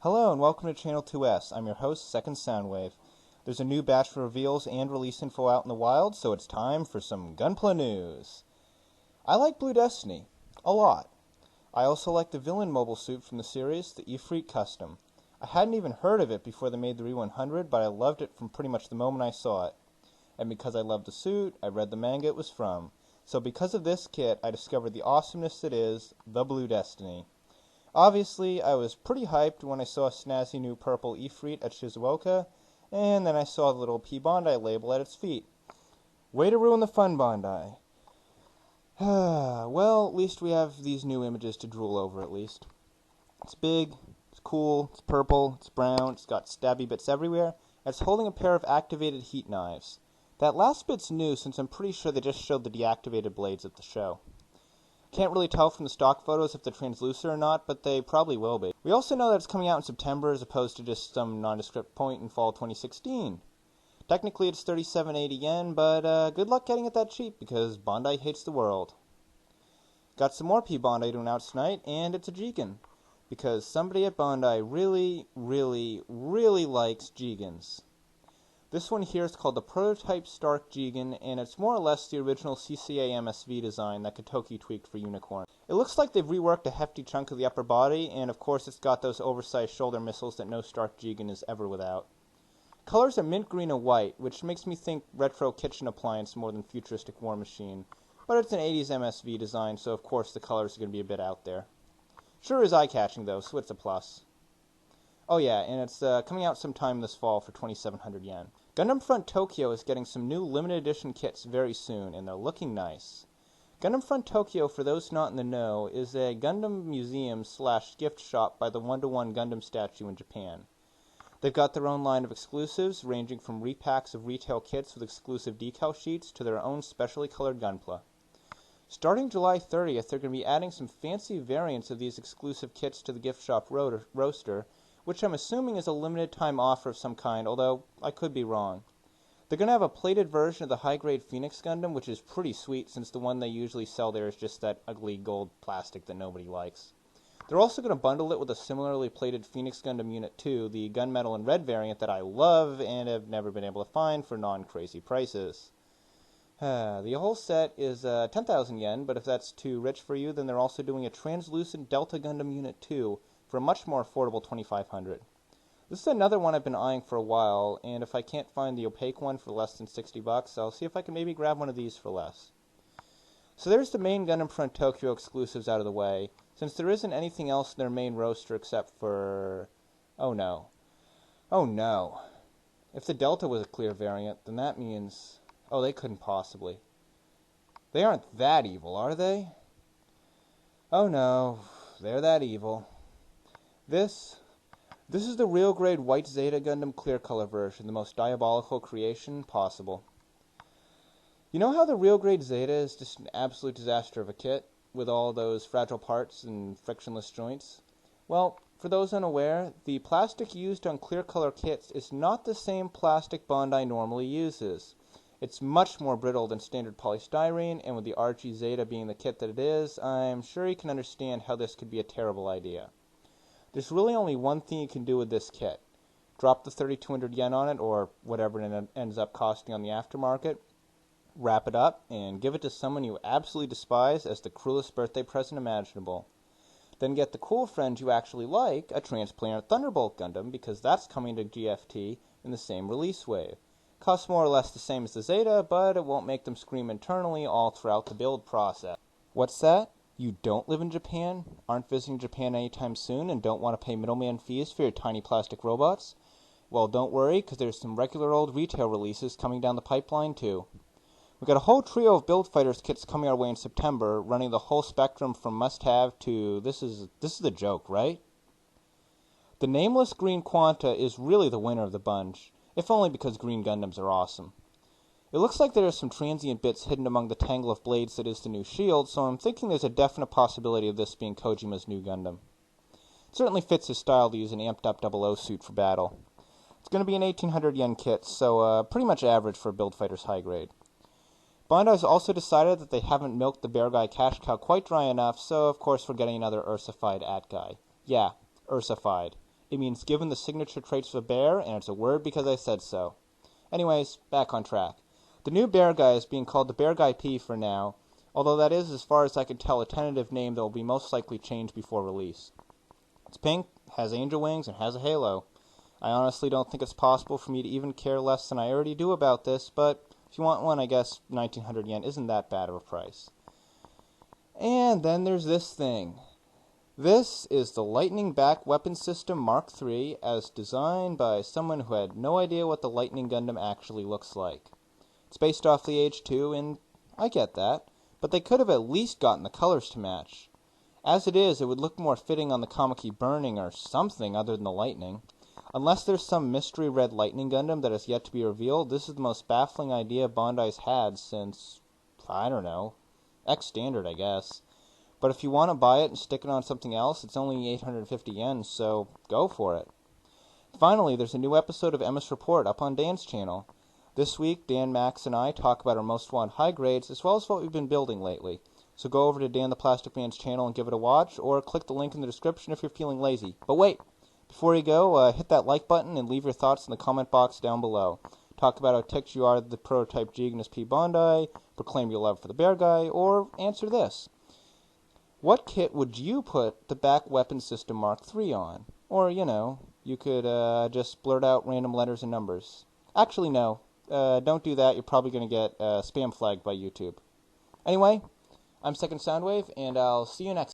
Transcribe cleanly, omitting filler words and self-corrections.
Hello and welcome to Channel 2S. I'm your host, Second Soundwave. There's a new batch of reveals and release info out in the wild, so it's time for some Gunpla news. I like Blue Destiny. A lot. I also like the villain mobile suit from the series, the Efreet Custom. I hadn't even heard of it before they made the Re-100, but I loved it from pretty much the moment I saw it. And because I loved the suit, I read the manga it was from. So because of this kit, I discovered the awesomeness that is the Blue Destiny. Obviously, I was pretty hyped when I saw a snazzy new purple Efreet at Shizuoka, and then I saw the little P-Bandai label at its feet. Way to ruin the fun, Bandai. Well, at least we have these new images to drool over, at least. It's big, it's cool, it's purple, it's brown, it's got stabby bits everywhere, and it's holding a pair of activated heat knives. That last bit's new, since I'm pretty sure they just showed the deactivated blades at the show. Can't really tell from the stock photos if they're translucent or not, but they probably will be. We also know that it's coming out in September as opposed to just some nondescript point in fall 2016. Technically it's 3780 yen, but good luck getting it that cheap because Bandai hates the world. Got some more P-Bandai to announce tonight, and it's a Jegan. Because somebody at Bandai really likes Jegans. This one here is called the Prototype Stark Jegan, and it's more or less the original CCA MSV design that Kotoki tweaked for Unicorn. It looks like they've reworked a hefty chunk of the upper body, and of course it's got those oversized shoulder missiles that no Stark Jegan is ever without. Colors are mint green and white, which makes me think retro kitchen appliance more than futuristic war machine, but it's an 80s MSV design, so of course the colors are going to be a bit out there. Sure is eye-catching though, so it's a plus. Oh yeah, and it's coming out sometime this fall for 2,700 yen. Gundam Front Tokyo is getting some new limited edition kits very soon, and they're looking nice. Gundam Front Tokyo, for those not in the know, is a Gundam museum / gift shop by the 1-to-1 Gundam statue in Japan. They've got their own line of exclusives, ranging from repacks of retail kits with exclusive decal sheets to their own specially colored Gunpla. Starting July 30th, they're going to be adding some fancy variants of these exclusive kits to the gift shop roster, which I'm assuming is a limited time offer of some kind, although I could be wrong. They're going to have a plated version of the high-grade Phoenix Gundam, which is pretty sweet since the one they usually sell there is just that ugly gold plastic that nobody likes. They're also going to bundle it with a similarly plated Phoenix Gundam Unit 2, the gunmetal and red variant that I love and have never been able to find for non-crazy prices. The whole set is 10,000 yen, but if that's too rich for you, then they're also doing a translucent Delta Gundam Unit 2 for a much more affordable 2,500. This is another one I've been eyeing for a while, and if I can't find the opaque one for less than $60, I'll see if I can maybe grab one of these for less. So there's the main Gundam Front Tokyo exclusives out of the way, since there isn't anything else in their main roster except for... Oh no. If the Delta was a clear variant, then that means... Oh, they couldn't possibly. They aren't that evil, are they? Oh no, they're that evil. This is the real grade White Zeta Gundam clear color version, the most diabolical creation possible. You know how the real grade Zeta is just an absolute disaster of a kit, with all those fragile parts and frictionless joints? Well, for those unaware, the plastic used on clear color kits is not the same plastic Bandai normally uses. It's much more brittle than standard polystyrene, and with the RG Zeta being the kit that it is, I'm sure you can understand how this could be a terrible idea. There's really only one thing you can do with this kit. Drop the 3,200 yen on it, or whatever it ends up costing on the aftermarket, wrap it up, and give it to someone you absolutely despise as the cruelest birthday present imaginable. Then get the cool friend you actually like a Transplanar Thunderbolt Gundam, because that's coming to GFT in the same release wave. Costs more or less the same as the Zeta, but it won't make them scream internally all throughout the build process. What's that? You don't live in Japan, aren't visiting Japan anytime soon, and don't want to pay middleman fees for your tiny plastic robots? Well, don't worry, because there's some regular old retail releases coming down the pipeline too. We've got a whole trio of Build Fighters kits coming our way in September, running the whole spectrum from must-have to this is a joke, right? The nameless green Quanta is really the winner of the bunch, if only because green Gundams are awesome. It looks like there are some transient bits hidden among the tangle of blades that is the new shield, so I'm thinking there's a definite possibility of this being Kojima's new Gundam. It certainly fits his style to use an amped-up 00 suit for battle. It's going to be an 1,800 yen kit, so pretty much average for a Build Fighters high grade. Bandai's also decided that they haven't milked the Beargguy cash cow quite dry enough, so of course we're getting another Ursified at guy. Yeah, Ursified. It means given the signature traits of a bear, and it's a word because I said so. Anyways, back on track. The new Beargguy is being called the Beargguy P for now, although that is, as far as I can tell, a tentative name that will be most likely changed before release. It's pink, has angel wings, and has a halo. I honestly don't think it's possible for me to even care less than I already do about this, but if you want one, I guess 1900 yen isn't that bad of a price. And then there's this thing. This is the Lightning Back Weapon System Mark III, as designed by someone who had no idea what the Lightning Gundam actually looks like. It's based off the H2, and I get that, but they could have at least gotten the colors to match. As it is, it would look more fitting on the Kamiki Burning or something other than the Lightning. Unless there's some mystery red Lightning Gundam that has yet to be revealed, this is the most baffling idea Bandai's had since, I don't know, X Standard, I guess. But if you want to buy it and stick it on something else, it's only 850 yen, so go for it. Finally, there's a new episode of Emma's Report up on Dan's channel. This week, Dan, Max, and I talk about our most wanted high grades, as well as what we've been building lately. So go over to Dan the Plastic Man's channel and give it a watch, or click the link in the description if you're feeling lazy. But wait! Before you go, hit that like button and leave your thoughts in the comment box down below. Talk about how ticked you are that the prototype Jegan is P-Bandai, proclaim your love for the Beargguy, or answer this. What kit would you put the back weapon system Mark III on? Or, you could just blurt out random letters and numbers. Actually, no. Don't do that. You're probably going to get spam flagged by YouTube. Anyway, I'm Second Soundwave, and I'll see you next time.